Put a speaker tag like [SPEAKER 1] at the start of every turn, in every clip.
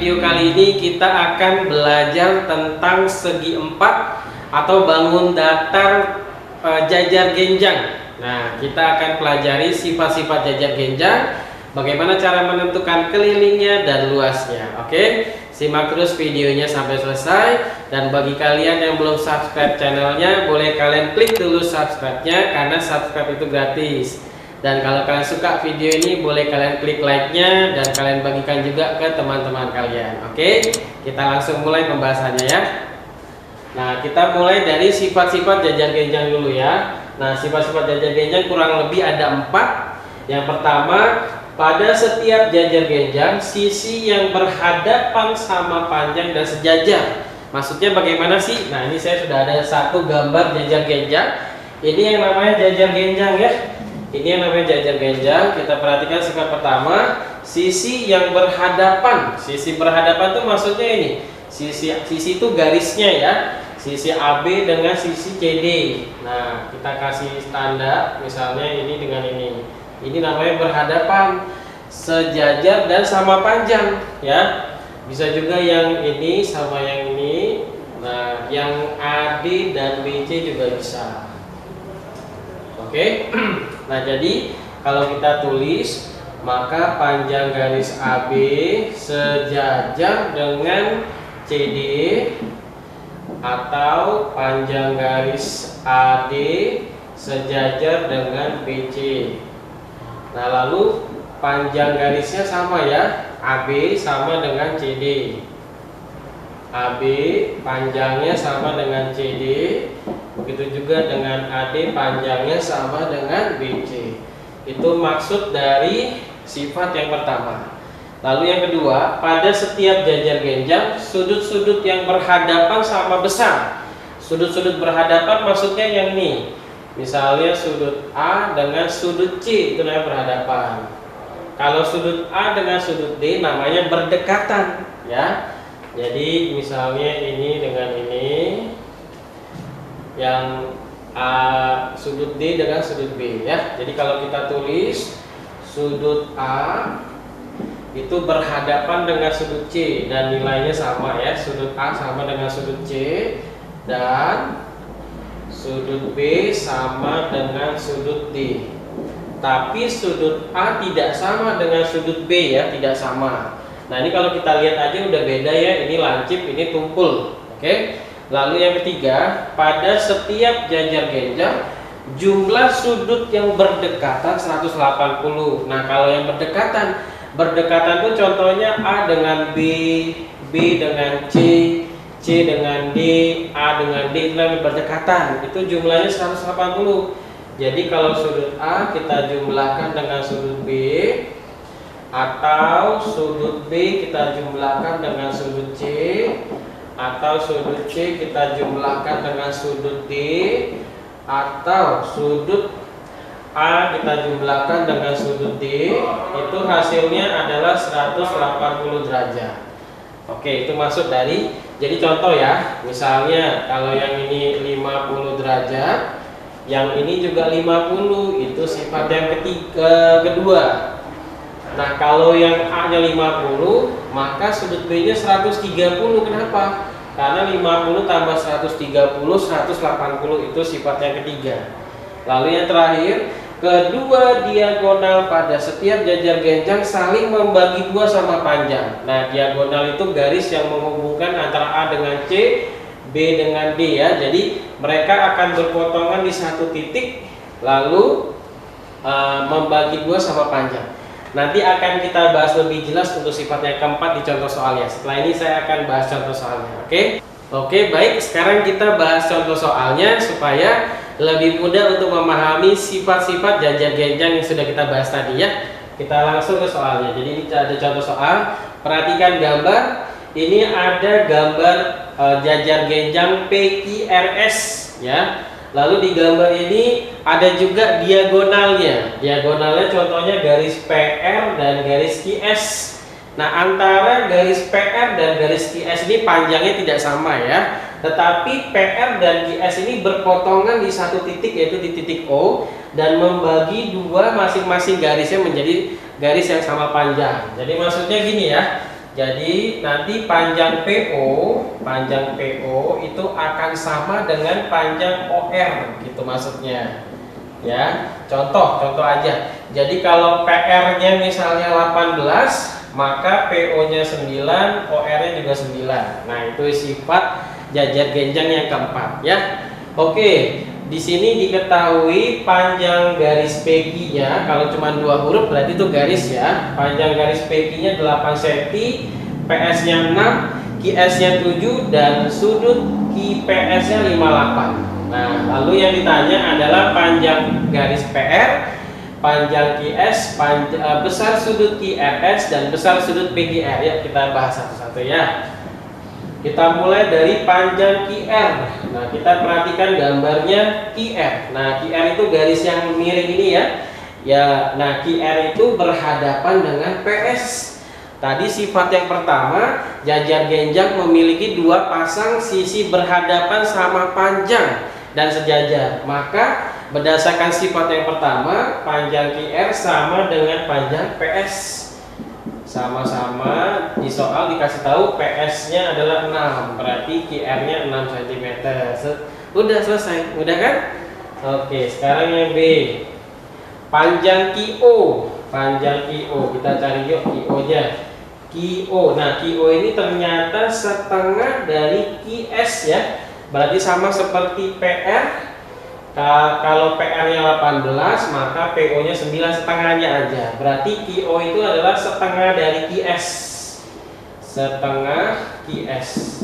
[SPEAKER 1] video kali ini kita akan belajar tentang segi empat atau bangun datar jajar genjang. Nah, kita akan pelajari sifat-sifat jajar genjang, bagaimana cara menentukan kelilingnya dan luasnya. Oke, simak terus videonya sampai selesai. Dan bagi kalian yang belum subscribe channelnya, boleh kalian klik dulu subscribe-nya karena subscribe itu gratis. Dan kalau kalian suka video ini, boleh kalian klik like-nya dan kalian bagikan juga ke teman-teman kalian. Oke, kita langsung mulai pembahasannya ya. Nah, kita mulai dari sifat-sifat jajar genjang dulu ya. Nah, sifat-sifat jajar genjang kurang lebih ada 4. Yang pertama, pada setiap jajar genjang, sisi yang berhadapan sama panjang dan sejajar. Maksudnya bagaimana sih? Nah, ini saya sudah ada satu gambar jajar genjang. Ini yang namanya jajar genjang ya. Ini yang namanya jajar genjang. Kita perhatikan sifat pertama, sisi yang berhadapan. Sisi berhadapan itu maksudnya ini. Sisi itu garisnya ya. Sisi AB dengan sisi CD. Nah, kita kasih standar, misalnya ini dengan ini. Ini namanya berhadapan, sejajar dan sama panjang ya. Bisa juga yang ini sama yang ini. Nah, yang AD dan BC juga bisa. Oke. Nah, jadi kalau kita tulis, maka panjang garis AB sejajar dengan CD atau panjang garis AD sejajar dengan BC. Nah, lalu panjang garisnya sama ya, AB sama dengan CD. AB panjangnya sama dengan CD, begitu juga dengan AD panjangnya sama dengan BC. Itu maksud dari sifat yang pertama. Lalu yang kedua, pada setiap jajar genjang, sudut-sudut yang berhadapan sama besar. Sudut-sudut berhadapan maksudnya yang ini. Misalnya sudut A dengan sudut C, itu namanya berhadapan. Kalau sudut A dengan sudut D namanya berdekatan ya. Jadi misalnya ini dengan ini, yang sudut D dengan sudut B ya. Jadi kalau kita tulis sudut A itu berhadapan dengan sudut C dan nilainya sama ya. Sudut A sama dengan sudut C dan sudut B sama dengan sudut D. Tapi sudut A tidak sama dengan sudut B ya, tidak sama. Nah, ini kalau kita lihat aja udah beda ya. Ini lancip, ini tumpul. Oke. Lalu yang ketiga, pada setiap jajar genjang jumlah sudut yang berdekatan 180. Nah, kalau yang berdekatan tuh contohnya A dengan B, B dengan C, C dengan D, A dengan D, itu namanya berdekatan. Itu jumlahnya 180. Jadi kalau sudut A kita jumlahkan dengan sudut B, atau sudut B kita jumlahkan dengan sudut C, atau sudut C kita jumlahkan dengan sudut D, atau sudut A kita jumlahkan dengan sudut D, itu hasilnya adalah 180 derajat. Oke, itu maksud dari, jadi contoh ya, misalnya kalau yang ini 50 derajat, yang ini juga 50, itu sifat yang kedua. Nah, kalau yang A-nya 50, maka sudut B-nya 130. Kenapa? Karena 50 tambah 130, 180, itu sifat yang ketiga. Lalu yang terakhir, kedua diagonal pada setiap jajar genjang saling membagi dua sama panjang. Nah, diagonal itu garis yang menghubungkan antara A dengan C, B dengan D ya. Jadi mereka akan berpotongan di satu titik, lalu membagi dua sama panjang. Nanti akan kita bahas lebih jelas untuk sifat yang keempat di contoh soalnya. Setelah ini saya akan bahas contoh soalnya. Oke, baik. Sekarang kita bahas contoh soalnya supaya lebih mudah untuk memahami sifat-sifat jajar genjang yang sudah kita bahas tadi ya. Kita langsung ke soalnya. Jadi ini ada contoh soal. Perhatikan gambar. Ini ada gambar jajar genjang PQRS ya. Lalu di gambar ini ada juga diagonalnya. Diagonalnya contohnya garis PR dan garis QS. Nah, antara garis PR dan garis QS ini panjangnya tidak sama ya. Tetapi PR dan QS ini berpotongan di satu titik, yaitu di titik O, dan membagi dua masing-masing garisnya menjadi garis yang sama panjang. Jadi maksudnya gini ya. Jadi nanti panjang PO itu akan sama dengan panjang OR gitu maksudnya. Ya, contoh aja. Jadi kalau PR-nya misalnya 18, maka PO-nya 9, OR-nya juga 9. Nah, itu sifat jajar genjang yang keempat ya. Oke, di sini diketahui panjang garis PQ-nya kalau cuma 2 huruf berarti itu garis ya. Panjang garis PQ-nya 8 cm, PS-nya 6, QS-nya 7 dan sudut QPS-nya 58. Nah, lalu yang ditanya adalah panjang garis PR, panjang QS, besar sudut QRS dan besar sudut PQR. Ya, kita bahas satu-satu ya. Kita mulai dari panjang QR. Nah, kita perhatikan gambarnya QR. Nah, QR itu garis yang miring ini ya. Ya, nah QR itu berhadapan dengan PS. Tadi sifat yang pertama, jajar genjang memiliki 2 pasang sisi berhadapan sama panjang dan sejajar. Maka berdasarkan sifat yang pertama, panjang QR sama dengan panjang PS. Sama-sama di soal dikasih tahu PS-nya adalah 6, berarti QR-nya 6 cm. Udah selesai, udah kan? Oke, sekarang yang B. Panjang QO. Kita cari yuk QO-nya. QO. Nah, QO ini ternyata setengah dari QS ya. Berarti sama seperti PR. Kalau PR-nya 18, maka PO-nya 9, setengahnya aja. Berarti QO itu adalah setengah dari QS. Setengah QS.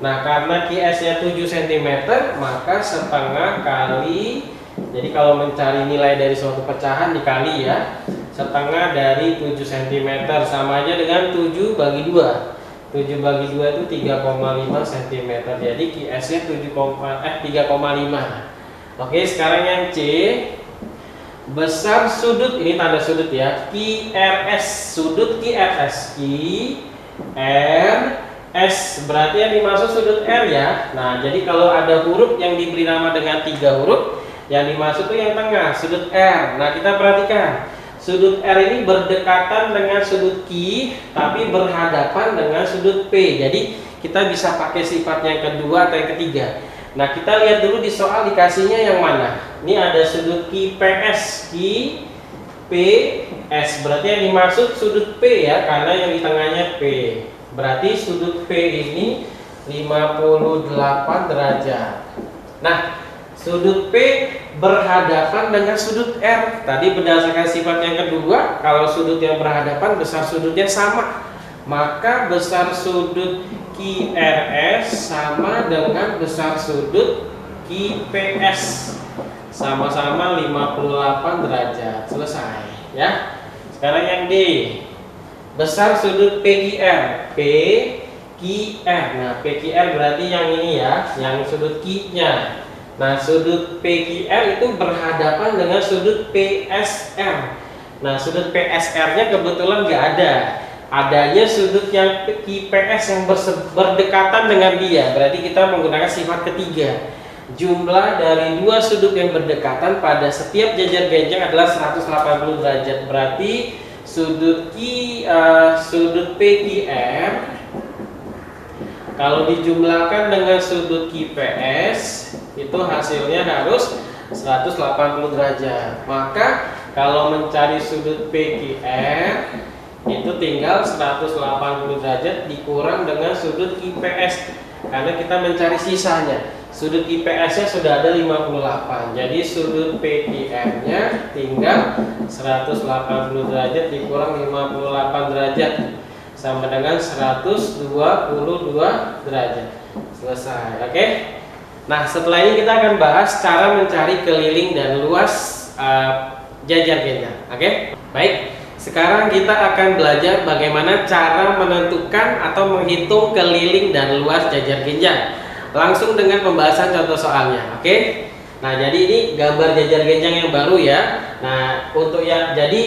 [SPEAKER 1] Nah, karena QS-nya 7 cm, maka setengah kali. Jadi kalau mencari nilai dari suatu pecahan dikali ya. Setengah dari 7 cm sama aja dengan 7 bagi 2. 7 bagi 2 itu 3,5 cm. Jadi QS-nya 3,5. Oke, sekarang yang C. Besar sudut, ini tanda sudut ya. QRS, sudut QRS. QRS berarti yang dimaksud sudut R ya. Nah, jadi kalau ada huruf yang diberi nama dengan 3 huruf, yang dimaksud itu yang tengah, sudut R. Nah, kita perhatikan. Sudut R ini berdekatan dengan sudut Q, tapi berhadapan dengan sudut P. Jadi kita bisa pakai sifat yang kedua atau yang ketiga. Nah, kita lihat dulu di soal dikasihnya yang mana. Ini ada sudut QPS, QPS berarti yang dimaksud sudut P ya, karena yang di tengahnya P. Berarti sudut P ini 58 derajat. Nah, sudut P berhadapan dengan sudut R. Tadi berdasarkan sifat yang kedua, kalau sudut yang berhadapan besar sudutnya sama, maka besar sudut QRS sama dengan besar sudut QPS, sama-sama 58 derajat. Selesai ya. Sekarang yang D. Besar sudut PQR, PQR. Nah, PQR berarti yang ini ya, yang sudut Q-nya. Nah, sudut PQR itu berhadapan dengan sudut PSR. Nah, sudut PSR-nya kebetulan nggak ada. Adanya sudut yang QPS yang berdekatan dengan dia. Berarti kita menggunakan sifat ketiga. Jumlah dari 2 sudut yang berdekatan pada setiap jajar genjang adalah 180 derajat. Berarti sudut PQR kalau dijumlahkan dengan sudut QPS itu hasilnya harus 180 derajat. Maka kalau mencari sudut PQR itu tinggal 180 derajat dikurang dengan sudut QPS, karena kita mencari sisanya. Sudut QPS-nya sudah ada 58. Jadi sudut PQR-nya tinggal 180 derajat dikurang 58 derajat sama dengan 122 derajat. Selesai. Oke. Nah, setelah ini kita akan bahas cara mencari keliling dan luas jajar genjang. Oke? Baik. Sekarang kita akan belajar bagaimana cara menentukan atau menghitung keliling dan luas jajar genjang. Langsung dengan pembahasan contoh soalnya, oke? Nah, jadi ini gambar jajar genjang yang baru ya. Nah, untuk jadi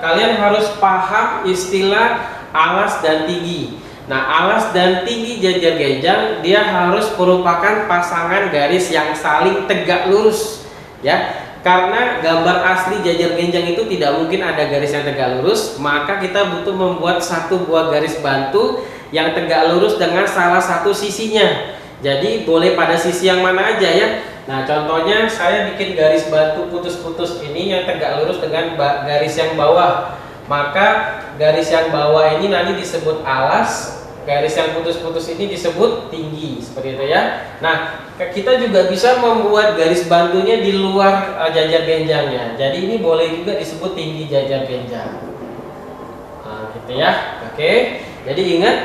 [SPEAKER 1] kalian harus paham istilah alas dan tinggi. Nah, alas dan tinggi jajar genjang dia harus merupakan pasangan garis yang saling tegak lurus, ya. karena gambar asli jajar genjang itu tidak mungkin ada garis yang tegak lurus, maka kita butuh membuat satu buah garis bantu yang tegak lurus dengan salah satu sisinya. Jadi boleh pada sisi yang mana aja ya. Nah, contohnya saya bikin garis bantu putus-putus ini yang tegak lurus dengan garis yang bawah. Maka garis yang bawah ini nanti disebut alas, garis yang putus-putus ini disebut tinggi, seperti itu ya. Nah, kita juga bisa membuat garis bantunya di luar jajar genjangnya. Jadi ini boleh juga disebut tinggi jajar genjang. Nah, gitu ya. Oke. Jadi ingat,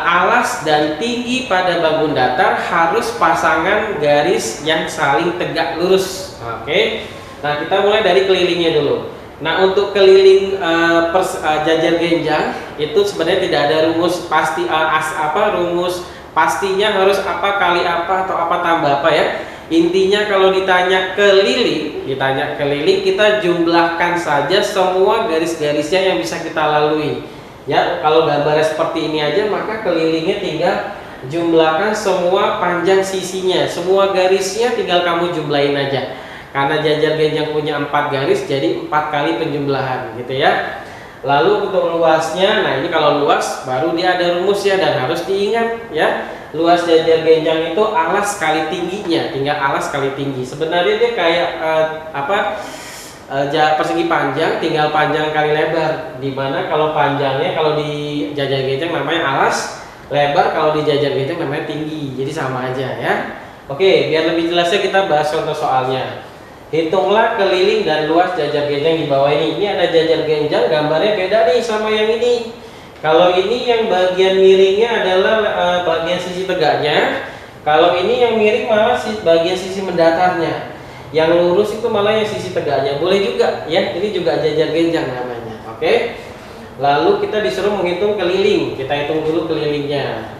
[SPEAKER 1] alas dan tinggi pada bangun datar harus pasangan garis yang saling tegak lurus. Oke. Nah, kita mulai dari kelilingnya dulu. Nah, untuk keliling jajar genjang itu sebenarnya tidak ada rumus pasti, rumus pastinya harus apa kali apa atau apa tambah apa ya. Intinya kalau ditanya keliling, kita jumlahkan saja semua garis-garisnya yang bisa kita lalui. Ya, kalau gambarnya seperti ini aja, maka kelilingnya tinggal jumlahkan semua panjang sisinya, semua garisnya tinggal kamu jumlahin aja. Karena jajar genjang punya 4 garis, jadi 4 kali penjumlahan, gitu ya. Lalu untuk luasnya, nah ini kalau luas baru dia ada rumusnya dan harus diingat ya. Luas jajar genjang itu alas kali tingginya, tinggal alas kali tinggi. Sebenarnya dia kayak persegi panjang tinggal panjang kali lebar. Dimana kalau panjangnya kalau di jajar genjang namanya alas, lebar kalau di jajar genjang namanya tinggi. Jadi sama aja ya. Oke, biar lebih jelasnya kita bahas contoh soalnya. Hitunglah keliling dan luas jajar genjang di bawah ini. Ini ada jajar genjang, gambarnya beda nih sama yang ini. Kalau ini yang bagian miringnya adalah bagian sisi tegaknya. Kalau ini yang miring malah bagian sisi mendatarnya. Yang lurus itu malah yang sisi tegaknya. Boleh juga ya, ini juga jajar genjang namanya. Oke. Lalu kita disuruh menghitung keliling. Kita hitung dulu kelilingnya.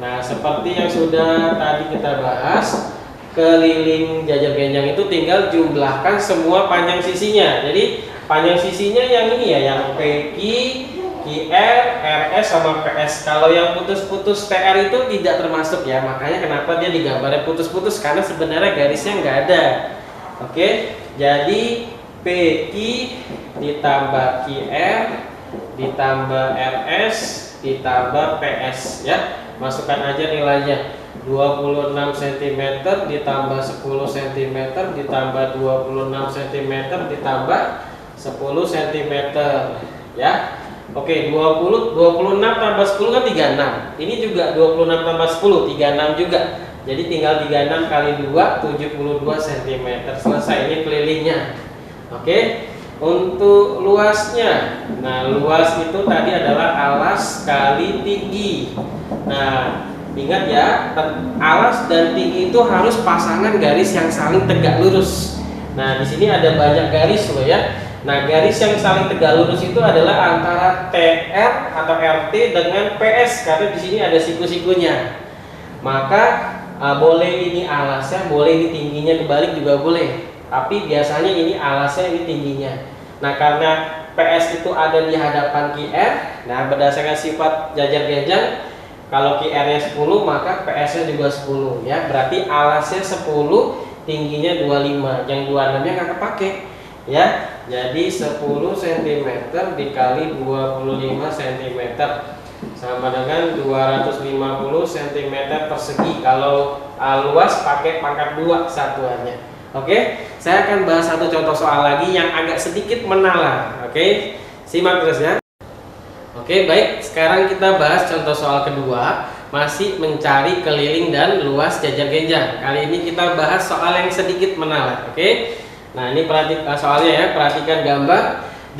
[SPEAKER 1] Nah, seperti yang sudah tadi kita bahas, keliling jajar genjang itu tinggal jumlahkan semua panjang sisinya. Jadi panjang sisinya yang ini ya, yang PQ, QR, RS sama PS. Kalau yang putus-putus TR itu tidak termasuk ya. Makanya kenapa dia digambarnya putus-putus, karena sebenarnya garisnya nggak ada. Oke, jadi PQ ditambah QR ditambah RS ditambah PS ya. Masukkan aja nilainya. 26 cm ditambah 10 cm ditambah 26 cm ditambah 10 cm ya. Oke, 26 tambah 10 kan 36. Ini juga 26 tambah 10 36 juga. Jadi tinggal 36 kali 2 72 cm. Selesai, ini kelilingnya. Oke. Untuk luasnya. Nah, luas itu tadi adalah alas kali tinggi. Nah, ingat ya, alas dan tinggi itu harus pasangan garis yang saling tegak lurus. Nah, di sini ada banyak garis loh ya. Nah, garis yang saling tegak lurus itu adalah antara TR atau RT dengan PS, karena di sini ada siku-sikunya. Maka boleh ini alasnya, boleh ini tingginya dibalik juga boleh. Tapi biasanya ini alasnya, ini tingginya. Nah, karena PS itu ada di hadapan QR. Nah, berdasarkan sifat jajar genjang, kalau QR-nya 10 maka PS-nya juga 10 ya. Berarti alasnya 10, tingginya 25. Yang 26-nya nggak kepake ya. Jadi 10 cm dikali 25 cm sama dengan 250 cm persegi. Kalau luas pakai pangkat 2 satuannya. Oke, saya akan bahas satu contoh soal lagi yang agak sedikit menalar. Oke, simak terus ya. Oke, baik. Sekarang kita bahas contoh soal kedua, masih mencari keliling dan luas jajar genjang. Kali ini kita bahas soal yang sedikit menalar. Oke. Nah, ini soalnya ya, perhatikan gambar.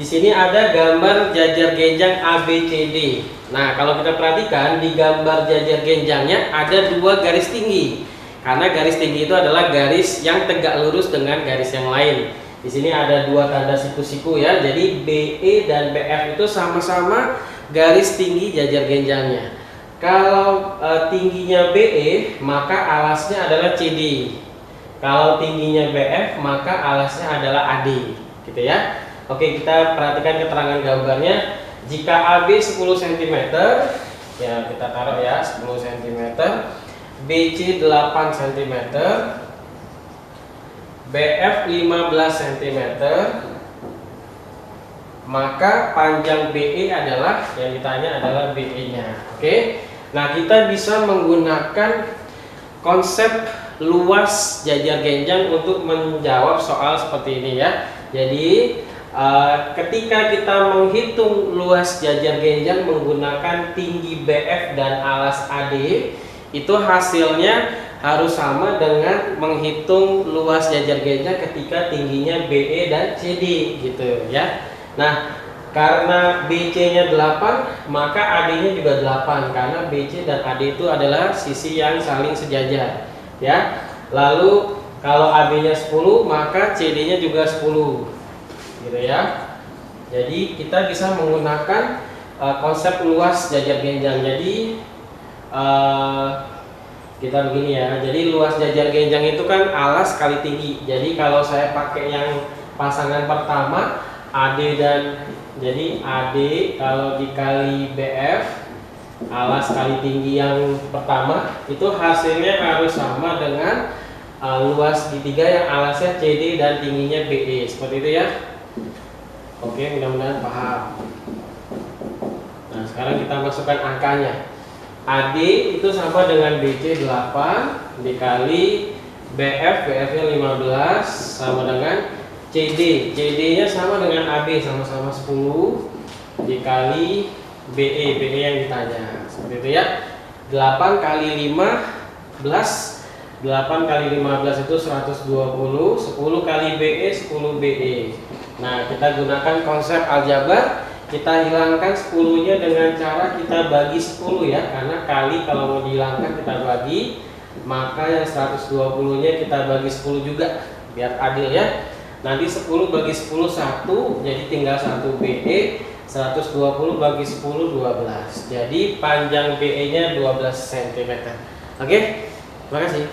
[SPEAKER 1] Di sini ada gambar jajar genjang ABCD. Nah, kalau kita perhatikan di gambar jajar genjangnya ada 2 garis tinggi. Karena garis tinggi itu adalah garis yang tegak lurus dengan garis yang lain. Di sini ada 2 tanda siku-siku ya. Jadi BE dan BF itu sama-sama garis tinggi jajar genjangnya. Kalau tingginya BE, maka alasnya adalah CD. Kalau tingginya BF, maka alasnya adalah AD, gitu ya. Oke, kita perhatikan keterangan gambarnya. Jika AB 10 cm, ya kita taruh ya 10 cm, BC 8 cm, BF 15 cm, maka panjang BE adalah, yang ditanya adalah BE-nya. Oke. Nah, kita bisa menggunakan konsep luas jajar genjang untuk menjawab soal seperti ini ya. Jadi ketika kita menghitung luas jajar genjang menggunakan tinggi BF dan alas AD, itu hasilnya harus sama dengan menghitung luas jajar genjang ketika tingginya BE dan CD gitu ya. Nah, karena BC-nya 8, maka AD-nya juga 8 karena BC dan AD itu adalah sisi yang saling sejajar ya. Lalu kalau AB-nya 10, maka CD-nya juga 10 gitu ya. Jadi kita bisa menggunakan konsep luas jajar genjang. Jadi kita begini ya. Jadi luas jajar genjang itu kan alas kali tinggi. Jadi kalau saya pakai yang pasangan pertama AD dan jadi AD kalau dikali BF alas kali tinggi yang pertama itu hasilnya harus sama dengan luas segitiga yang alasnya CD dan tingginya BE, seperti itu ya. Oke, mudah-mudahan paham. Nah, sekarang kita masukkan angkanya. AD itu sama dengan BC 8 dikali BF, BF-nya 15 sama dengan CD, CD-nya sama dengan AB sama-sama 10 dikali BE, BE yang ditanya. Seperti itu ya. 8 kali 15, 8 kali 15 itu 120, 10 kali BE 10 BE. Nah, kita gunakan konsep aljabar, kita hilangkan 10-nya dengan cara kita bagi 10 ya, karena kali kalau mau dihilangkan kita bagi, maka yang 120-nya kita bagi 10 juga biar adil ya. Nanti 10 bagi 10 1, jadi tinggal 1 BE, 120 bagi 10 12. Jadi panjang BE-nya 12 cm. Oke, terima kasih.